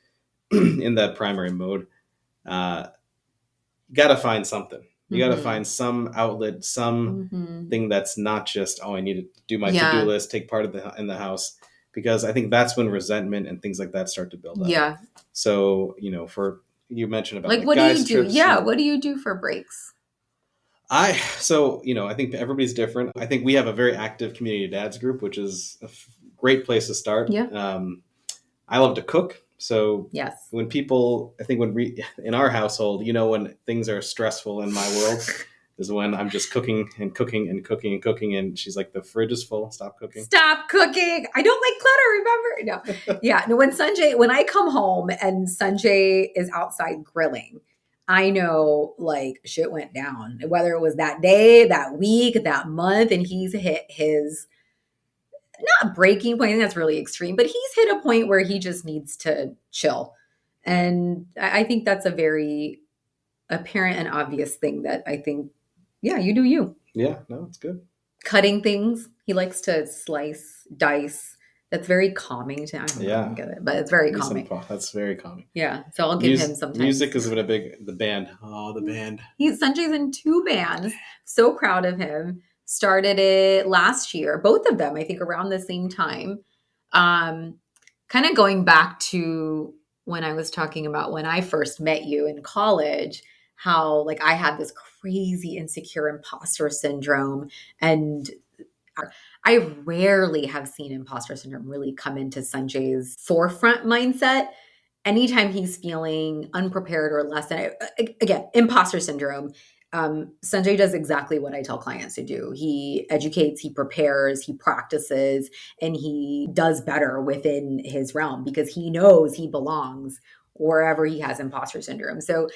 in that primary mode, you got to find something. You got to find some outlet, some thing that's not just, oh, I need to do my to-do list, take part in the house, because I think that's when resentment and things like that start to build up. Yeah. So, you mentioned about like what do you do? Yeah. What do you do for breaks? I think everybody's different. I think we have a very active community dads group, which is a great place to start. Yeah. I love to cook. So yes, when people, I think in our household, when things are stressful in my world is when I'm just cooking and cooking and cooking and cooking. And she's like, the fridge is full. Stop cooking. Stop cooking. I don't like clutter, remember? No. Yeah. No, when I come home and Sanjay is outside grilling, I know like shit went down, whether it was that day, that week, that month, and he's hit his not breaking point. I think that's really extreme, but he's hit a point where he just needs to chill. And I think that's a very apparent and obvious thing that I think, yeah, you do you. Yeah, no, it's good. Cutting things. He likes to slice, dice. That's very calming to him. I don't get it, but it's very calming. That's very calming. Yeah. So I'll give him sometimes. Music is the band. Oh, the band. Sanjay's in 2 bands. So proud of him. Started it last year, both of them, I think around the same time. Kind of going back to when I was talking about when I first met you in college, how like I had this crazy insecure imposter syndrome. And I rarely have seen imposter syndrome really come into Sanjay's forefront mindset. Anytime he's feeling unprepared or less than, again, imposter syndrome, Sanjay does exactly what I tell clients to do. He educates, he prepares, he practices, and he does better within his realm because he knows he belongs wherever he has imposter syndrome. So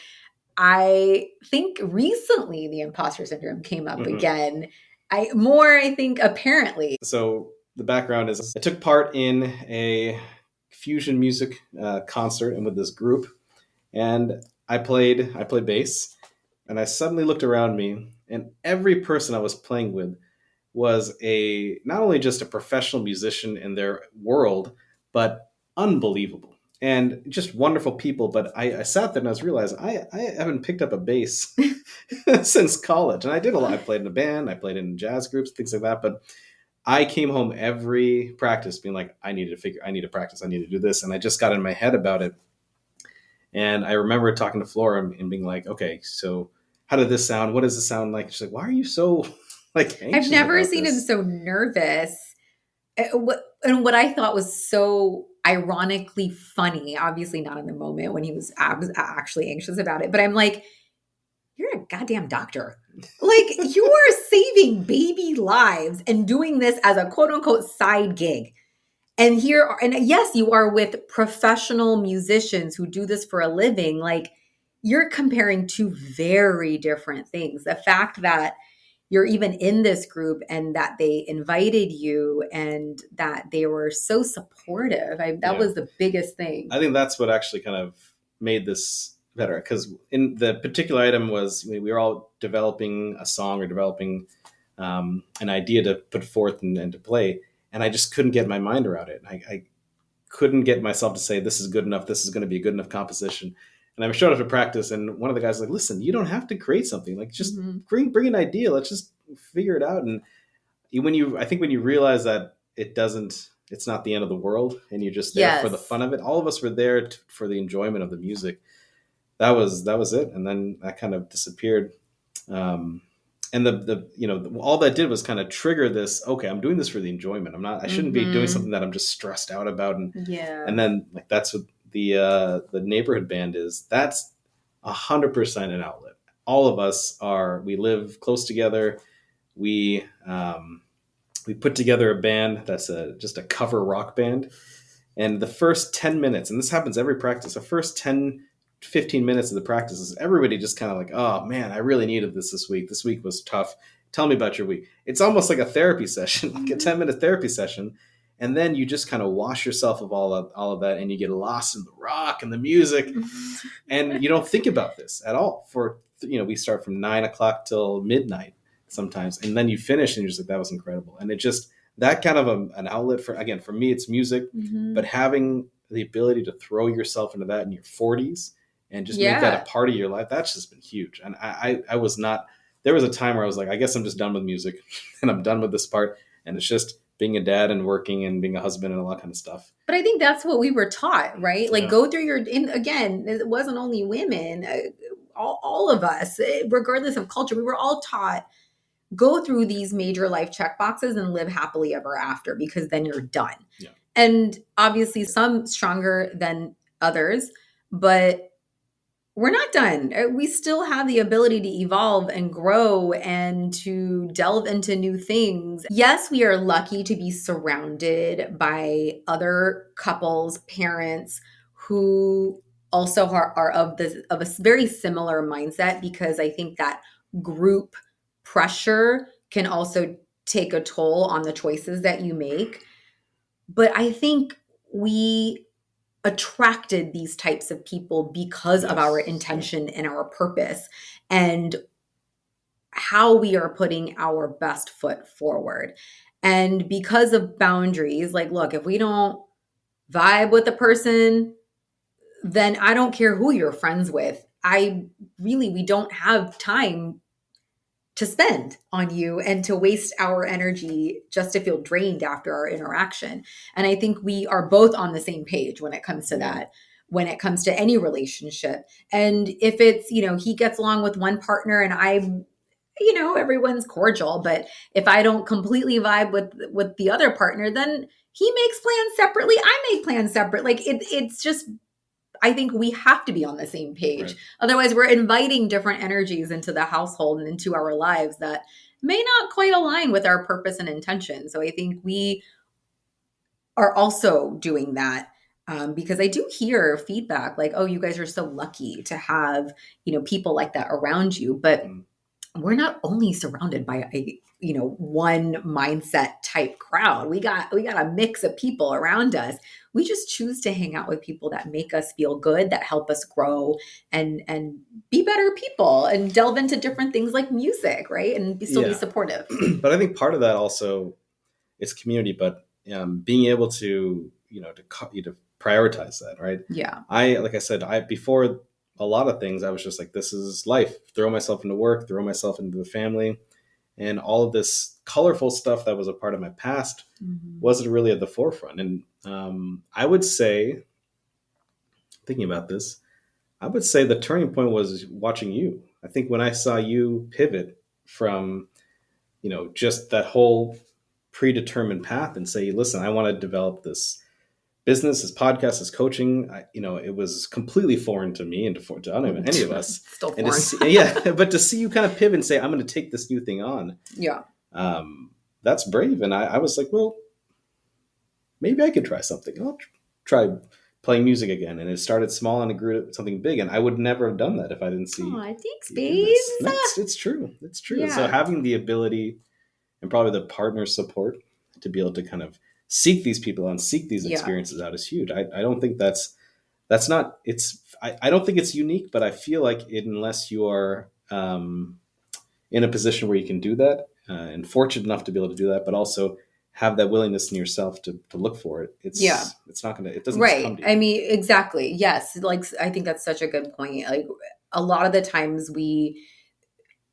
I think recently the imposter syndrome came up again. I think apparently. So the background is I took part in a fusion music concert and with this group, and I played bass. And I suddenly looked around me, and every person I was playing with was not only just a professional musician in their world, but unbelievable and just wonderful people. But I sat there and I realized I haven't picked up a bass since college. And I did a lot. I played in a band, I played in jazz groups, things like that. But I came home every practice being like, I need to practice, I need to do this. And I just got in my head about it. And I remember talking to Flora and being like, okay, so how did this sound? What does it sound like? She's like, why are you so anxious? I've never seen him so nervous. And what I thought was so ironically funny, obviously not in the moment when I was actually anxious about it, but I'm like, you're a goddamn doctor. Like you are saving baby lives and doing this as a quote unquote side gig. And yes, you are with professional musicians who do this for a living. Like you're comparing 2 very different things. The fact that you're even in this group and that they invited you and that they were so supportive. That was the biggest thing. I think that's what actually kind of made this better. Because in the particular item we were all developing a song or developing an idea to put forth and to play. And I just couldn't get my mind around it. I couldn't get myself to say, this is good enough. This is going to be a good enough composition. And I showed up to practice, and one of the guys was like, listen, you don't have to create something. Like, just bring an idea. Let's just figure it out. And when you realize that it's not the end of the world, and you're just there for the fun of it. All of us were there for the enjoyment of the music. That was it. And then that kind of disappeared. And all that did was kind of trigger this. Okay, I'm doing this for the enjoyment. I shouldn't be doing something that I'm just stressed out about. And then like that's what the neighborhood band is. That's 100% an outlet. All of us we live close together. We put together a band that's just a cover rock band. And the first 10 minutes, and this happens every practice, the first 10-15 minutes of the practices, everybody just kind of like, oh man, I really needed this week. This week was tough. Tell me about your week. It's almost like a therapy session, like a 10-minute therapy session. And then you just kind of wash yourself of all of that, and you get lost in the rock and the music, and you don't think about this at all. We start from 9 o'clock till midnight, sometimes. And then you finish and you're just like, that was incredible. And it just, that kind of an outlet for, again, for me, it's music, but having the ability to throw yourself into that in your 40s and just make that a part of your life, that's just been huge. And I was not, there was a time where I was like, I guess I'm just done with music and I'm done with this part. And it's just being a dad and working and being a husband and all that kind of stuff. But I think that's what we were taught, right? Like go through again, it wasn't only women, all of us, regardless of culture, we were all taught, go through these major life check boxes and live happily ever after, because then you're done. Yeah. And obviously some stronger than others, but we're not done. We still have the ability to evolve and grow and to delve into new things. Yes, we are lucky to be surrounded by other couples, parents who also are of a very similar mindset, because I think that group pressure can also take a toll on the choices that you make. But I think we attracted these types of people because of our intention and our purpose and how we are putting our best foot forward. And because of boundaries, like, look, if we don't vibe with the person, then I don't care who you're friends with. We don't have time to spend on you and to waste our energy just to feel drained after our interaction. And I think we are both on the same page when it comes to that, when it comes to any relationship. And if it's, he gets along with one partner and I'm, everyone's cordial, but if I don't completely vibe with the other partner, then he makes plans separately. I make plans separate. Like it's just, I think we have to be on the same page. Right. Otherwise, we're inviting different energies into the household and into our lives that may not quite align with our purpose and intention. So I think we are also doing that because I do hear feedback like, oh, you guys are so lucky to have, people like that around you. But we're not only surrounded by a one mindset type crowd. We got a mix of people around us. We just choose to hang out with people that make us feel good, that help us grow and be better people and delve into different things like music, right? And still be supportive. But I think part of that also is community, but being able to to prioritize that, right? Yeah. Like I said, before a lot of things, I was just like, this is life. Throw myself into work, throw myself into the family. And all of this colorful stuff that was a part of my past wasn't really at the forefront. And I would say, thinking about this, I would say the turning point was watching you. I think when I saw you pivot from, just that whole predetermined path and say, listen, I want to develop this business, this podcast, this coaching, it was completely foreign to me and to any of us. Still foreign. And but to see you kind of pivot and say, I'm going to take this new thing on. Yeah. That's brave. And I was like, well, maybe I could try something. I'll try playing music again. And it started small and it grew to something big. And I would never have done that if I didn't see. Oh, thanks, babes. It's true. It's true. Yeah. So having the ability and probably the partner support to be able to kind of seek these people out and seek these experiences out is huge. I don't think that's not, I don't think it's unique, but I feel like unless you are in a position where you can do that and fortunate enough to be able to do that, but also have that willingness in yourself to look for it. It doesn't right. come to you. I mean, exactly. Yes. Like, I think that's such a good point. Like a lot of the times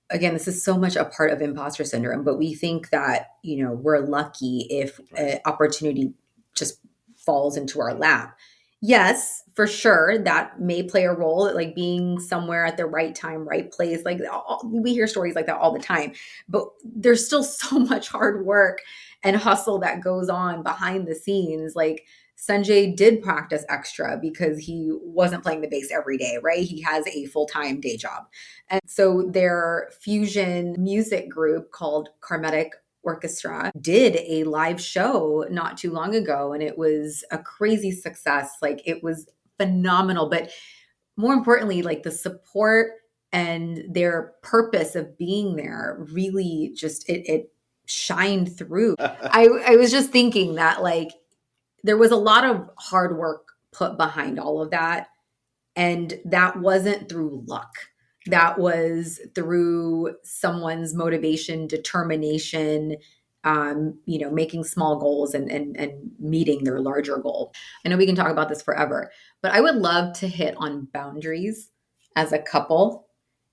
again, this is so much a part of imposter syndrome, but we think that, we're lucky if an opportunity just falls into our lap. Yes, for sure. That may play a role, like being somewhere at the right time, right place. Like we hear stories like that all the time, but there's still so much hard work and hustle that goes on behind the scenes. Like Sanjay did practice extra because he wasn't playing the bass every day, right? He has a full-time day job. And so their fusion music group called Carmetic Orchestra did a live show not too long ago, and it was a crazy success. Like it was phenomenal, but more importantly, like the support and their purpose of being there really just, it shined through. I was just thinking that like, there was a lot of hard work put behind all of that. And that wasn't through luck. that was through someone's motivation, determination, making small goals and meeting their larger goal. I know we can talk about this forever, but I would love to hit on boundaries as a couple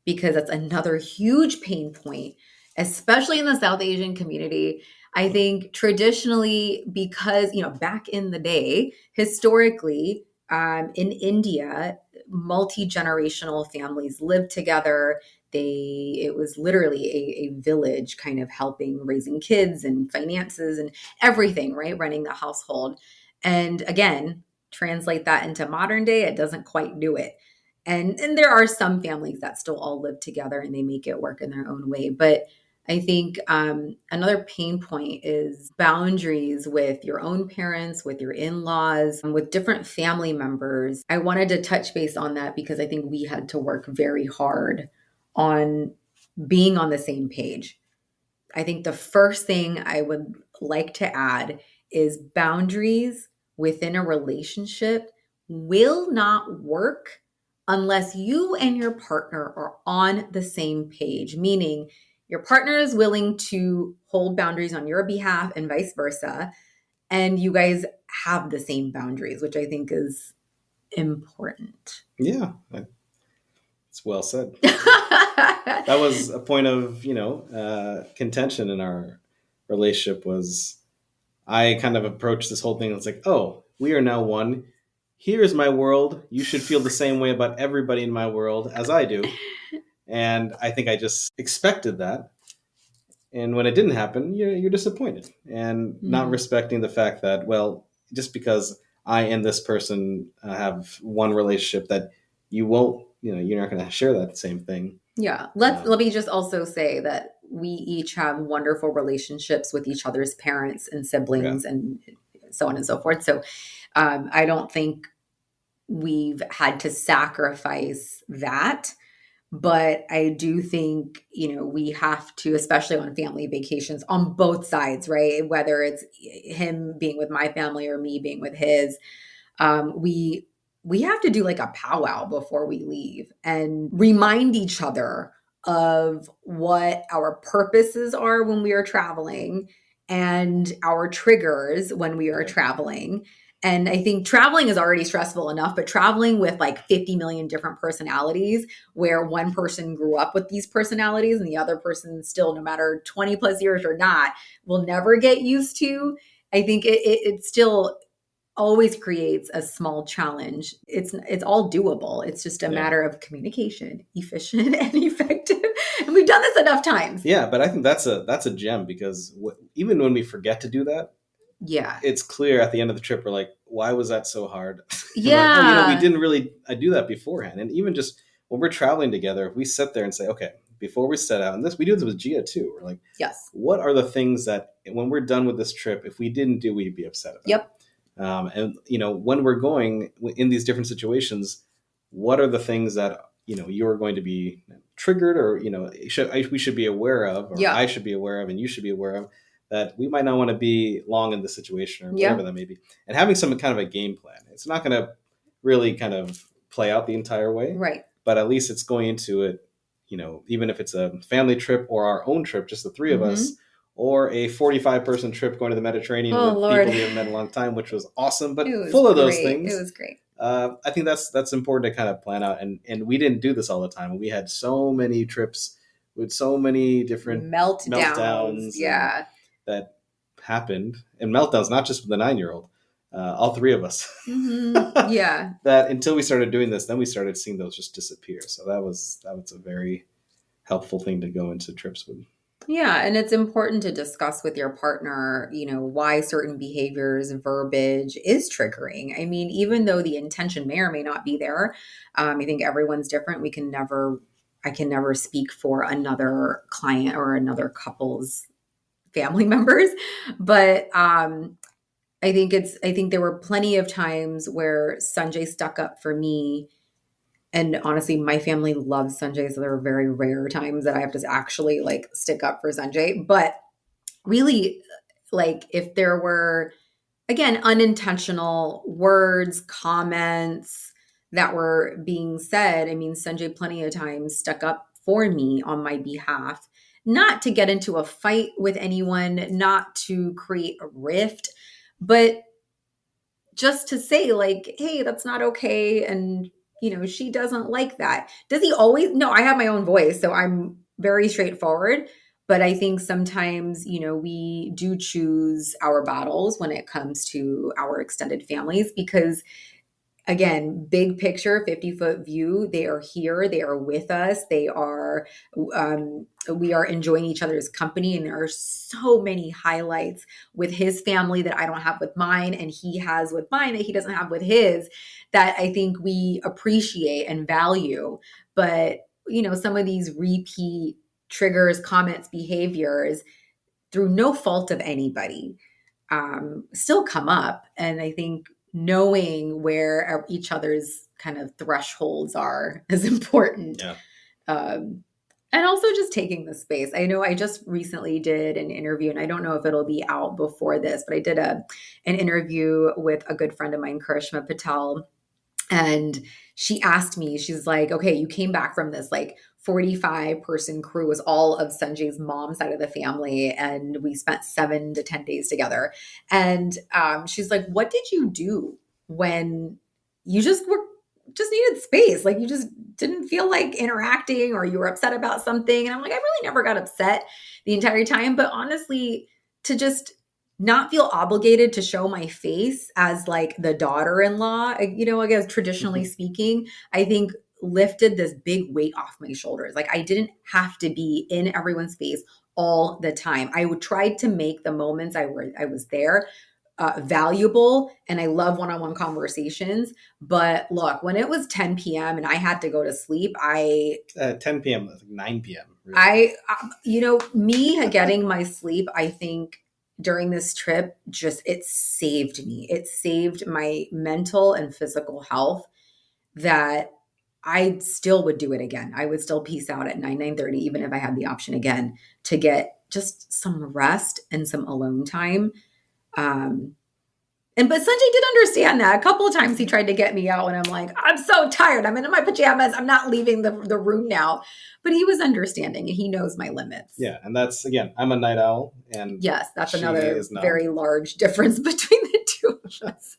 because that's another huge pain point, especially in the South Asian community. I think traditionally, because, back in the day, historically, in India, multi-generational families lived together. It was literally a village kind of helping raising kids and finances and everything, right? Running the household. And again, translate that into modern day, it doesn't quite do it. And there are some families that still all live together and they make it work in their own way. But I think another pain point is boundaries with your own parents, with your in-laws, with different family members. I wanted to touch base on that because I think we had to work very hard on being on the same page. I think the first thing I would like to add is boundaries within a relationship will not work unless you and your partner are on the same page, meaning your partner is willing to hold boundaries on your behalf and vice versa. And you guys have the same boundaries, which I think is important. Yeah, it's well said. That was a point of, contention in our relationship was I kind of approached this whole thing. It's like, oh, we are now one. Here is my world. You should feel the same way about everybody in my world as I do. And I think I just expected that. And when it didn't happen, you're disappointed and not respecting the fact that, well, just because I and this person have one relationship that you won't, you're not going to share that same thing. Yeah. Let me just also say that we each have wonderful relationships with each other's parents and siblings and so on and so forth. So I don't think we've had to sacrifice that. But I do think, we have to, especially on family vacations on both sides, right? Whether it's him being with my family or me being with his, we have to do like a powwow before we leave and remind each other of what our purposes are when we are traveling and our triggers when we are traveling. And I think traveling is already stressful enough, but traveling with like 50 million different personalities where one person grew up with these personalities and the other person still, no matter 20 plus years or not, will never get used to. I think it still always creates a small challenge. It's all doable. It's just a matter of communication, efficient and effective. And we've done this enough times. Yeah, but I think that's a gem because even when we forget to do that, it's clear at the end of the trip we're like, why was that so hard? Yeah. Like, we didn't really do that beforehand. And even just when we're traveling together, if we sit there and say, okay, before we set out, and we do this with Gia too. We're like, yes, what are the things that when we're done with this trip, if we didn't do, we'd be upset about? Yep. And when we're going in these different situations, what are the things that you're going to be triggered, or we should be aware of, or I should be aware of, and you should be aware of, that we might not want to be long in this situation or whatever that may be. And having some kind of a game plan. It's not going to really kind of play out the entire way, right? But at least it's going into it. Even if it's a family trip or our own trip, just the three of us. Or a 45-person trip going to the Mediterranean with people we haven't met in a long time, which was awesome, but full of those things. It was great. I think that's important to kind of plan out. And we didn't do this all the time. We had so many trips with so many different meltdowns that happened. And meltdowns, not just with the 9-year-old, all three of us. Yeah. That until we started doing this, then we started seeing those just disappear. So that was a very helpful thing to go into trips with. Yeah. And it's important to discuss with your partner, why certain behaviors, verbiage is triggering. I mean, even though the intention may or may not be there, I think everyone's different. I can never speak for another client or another couple's family members, but I think there were plenty of times where Sanjay stuck up for me. And honestly, my family loves Sanjay, so there are very rare times that I have to actually like stick up for Sanjay. But really, like if there were, again, unintentional words, comments, that were being said. I mean, Sanjay plenty of times stuck up for me on my behalf, not to get into a fight with anyone, not to create a rift, but just to say like, hey, that's not okay. And, she doesn't like that. Does he always? No, I have my own voice. So I'm very straightforward. But I think sometimes, we do choose our battles when it comes to our extended families because, again, big picture, 50-foot view, they are here, they are with us, we are enjoying each other's company. And there are so many highlights with his family that I don't have with mine, and he has with mine that he doesn't have with his, that I think we appreciate and value. But, some of these repeat triggers, comments, behaviors, through no fault of anybody, still come up. And I think knowing where each other's kind of thresholds are is important. Yeah. And also just taking the space. I know I just recently did an interview, and I don't know if it'll be out before this, but I did an interview with a good friend of mine, Karishma Patel. And she asked me, she's like, okay, you came back from this like 45-person crew, was all of Sanjay's mom's side of the family. And we spent 7 to 10 days together. And she's like, what did you do when you just needed space? Like you just didn't feel like interacting, or you were upset about something. And I'm like, I really never got upset the entire time. But honestly, to just not feel obligated to show my face as like the daughter-in-law, I guess traditionally speaking, I think lifted this big weight off my shoulders. Like I didn't have to be in everyone's face all the time. I would try to make the moments I was there valuable, and I love one-on-one conversations. But look, when it was 10 p.m. and I had to go to sleep, 10 p.m. like 9 p.m. Really. Me getting my sleep, I think during this trip, it saved me. It saved my mental and physical health, that I still would do it again. I would still peace out at 9:30, even if I had the option again, to get just some rest and some alone time. But Sanjay did understand that. A couple of times he tried to get me out, and I'm like, I'm so tired. I'm in my pajamas. I'm not leaving the room now. But he was understanding, and he knows my limits. Yeah. And that's, again, I'm a night owl. And yes, that's another very large difference between the two of us.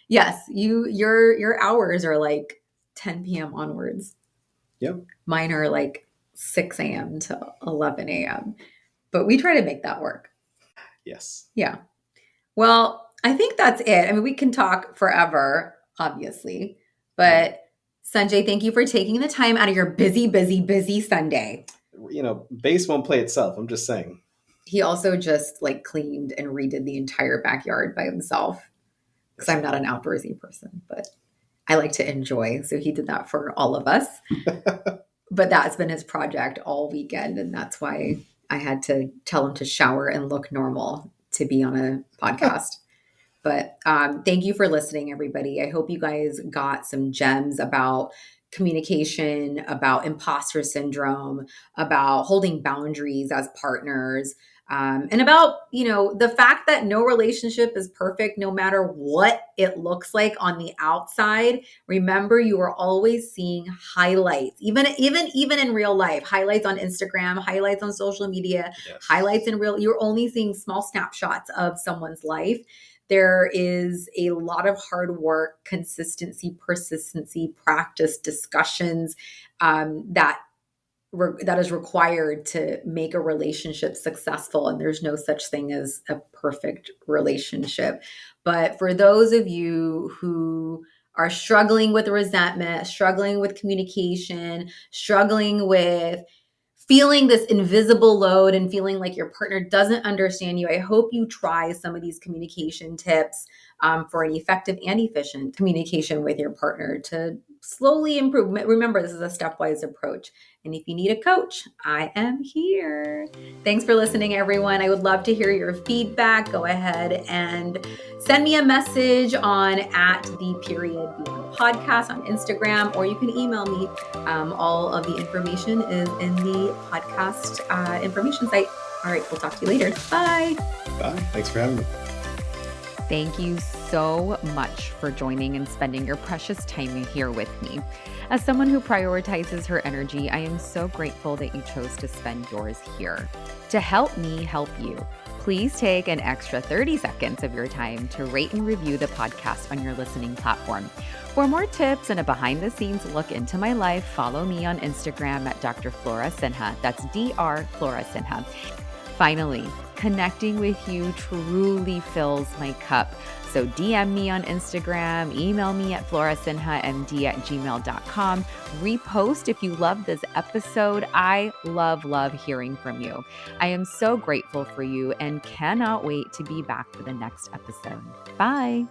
Yes, your hours are like 10 p.m. onwards. Yep. Mine are like 6 a.m. to 11 a.m. But we try to make that work. Yes. Yeah. Well, I think that's it. I mean, we can talk forever, obviously. But Sanjay, thank you for taking the time out of your busy, busy, busy Sunday. Bass won't play itself. I'm just saying. He also just like cleaned and redid the entire backyard by himself, because I'm not an outdoorsy person, but I like to enjoy. So he did that for all of us. But that's been his project all weekend. And that's why I had to tell him to shower and look normal to be on a podcast. But thank you for listening, everybody. I hope you guys got some gems about communication, about imposter syndrome, about holding boundaries as partners, and about, the fact that no relationship is perfect, no matter what it looks like on the outside. Remember, you are always seeing highlights, even in real life, highlights on Instagram, highlights on social media, yes. Highlights in real, you're only seeing small snapshots of someone's life. There is a lot of hard work, consistency, persistency, practice, discussions that is required to make a relationship successful. And there's no such thing as a perfect relationship. But for those of you who are struggling with resentment, struggling with communication, struggling with feeling this invisible load and feeling like your partner doesn't understand you, I hope you try some of these communication tips for an effective and efficient communication with your partner to slowly improve. Remember, this is a stepwise approach. And if you need a coach, I am here. Thanks for listening, everyone. I would love to hear your feedback. Go ahead and send me a message on @the_beyond_podcast on Instagram, or you can email me. All of the information is in the podcast information site. All right, we'll talk to you later. Bye. Bye. Thanks for having me. Thank you so much for joining and spending your precious time here with me. As someone who prioritizes her energy, I am so grateful that you chose to spend yours here. To help me help you, please take an extra 30 seconds of your time to rate and review the podcast on your listening platform. For more tips and a behind-the-scenes look into my life, follow me on Instagram at Dr. Flora Sinha. That's Dr. Flora Sinha. Finally, connecting with you truly fills my cup. So DM me on Instagram, email me at florasinhamd@gmail.com, repost if you love this episode. I love hearing from you. I am so grateful for you and cannot wait to be back for the next episode. Bye.